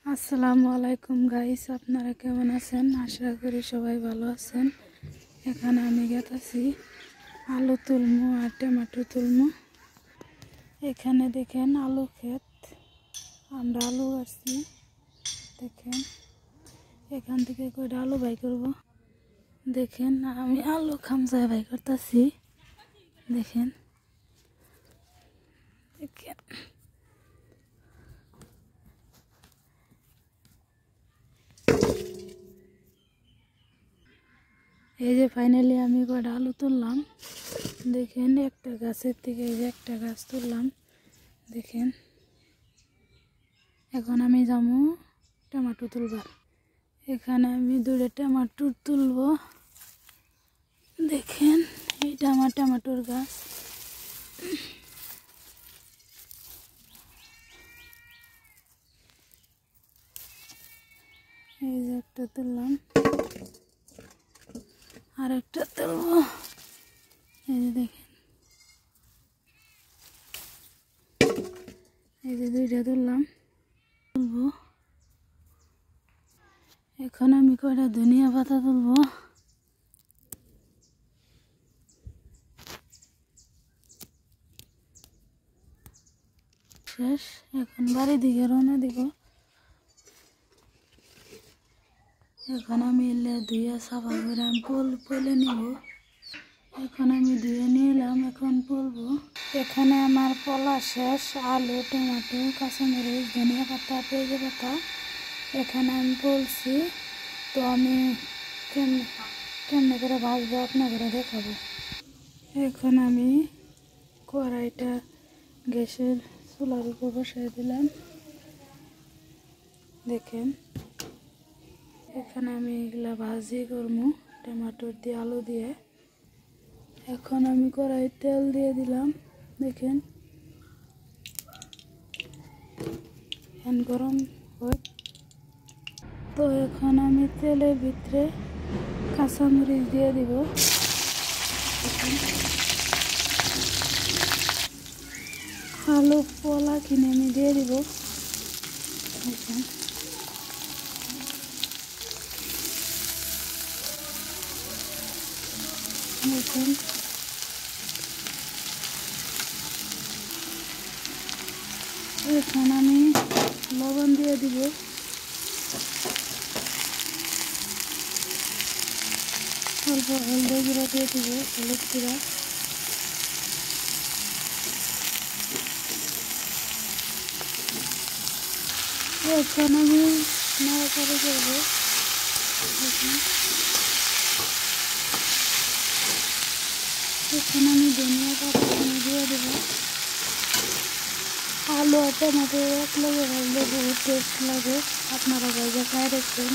আসসালামু আলাইকুম গাইস, আপনারা কেমন আছেন? আশা করি সবাই ভালো আছেন। এখানে আমি গেতাছি আলু তুলমু আর টমেটো তুলমু। এখানে দেখেন আলু ক্ষেত, আমরা আলু গাছছি। দেখেন এখান থেকে কয়টা আলু বাই করব। দেখেন আমি আলু খামচায় বাই করতেছি। দেখেন দেখেন এই যে ফাইনালি আমি কয়টা আলু তুললাম। দেখেন একটা গাছের থেকে এই যে একটা গাছ তুললাম। দেখেন এখন আমি যাবো টমেটো তুলবার। এখানে আমি দুটো টমেটো তুলব। দেখেন এইটা আমার টমেটোর গাছ। এই যে একটা তুললাম, আর একটা তুলব। এই যে দেখেন, এই যে দুইটা তুললাম, তুলব। এখন আমি কয়টা ধনিয়া পাতা তুলব। শেষ, এখন বাড়ির দিকে রওনা দিব। এখন আমি এলে ধুয়ে সাফা করে আমি পলে নিব। এখন আমি ধুয়ে নিলাম, এখন পলবো। এখানে আমার পলা শেষ। আলু, টমেটো, কাঁচামরিচ, ধনিয়া পাতা, পেঁয়াজ পাতা এখানে আমি পলছি। তো আমি কেমনে করে ভাজবো আপনাদের দেখাবো। এখন আমি কড়াইটা গ্যাসের চুলার উপর বসাই দিলাম। দেখেন এখানে আমি এগুলা ভাজি করবো টমেটো দিয়ে, আলু দিয়ে। এখন আমি কড়াই তেল দিয়ে দিলাম। দেখেন এখন গরম হয়। তো এখন আমি তেলের ভিতরে কাঁচামরিচ দিয়ে দিব। আলু পোলা কিনে আমি দিয়ে দিব। দেখেন দেখেন এখন আমি লবণ দিয়ে দিব। অল্প হলদি গুঁড়া দিয়ে দিব, হলুদ গুঁড়া। এখন আমি নাড়াচাড়া করব। এখন আমি ধনিয়া পাতা দিয়ে দেব। আলু আর টমেটো এক লগে ভাজলে বহুত টেস্ট লাগে, আপনারা ভাজা খাই রাখবেন।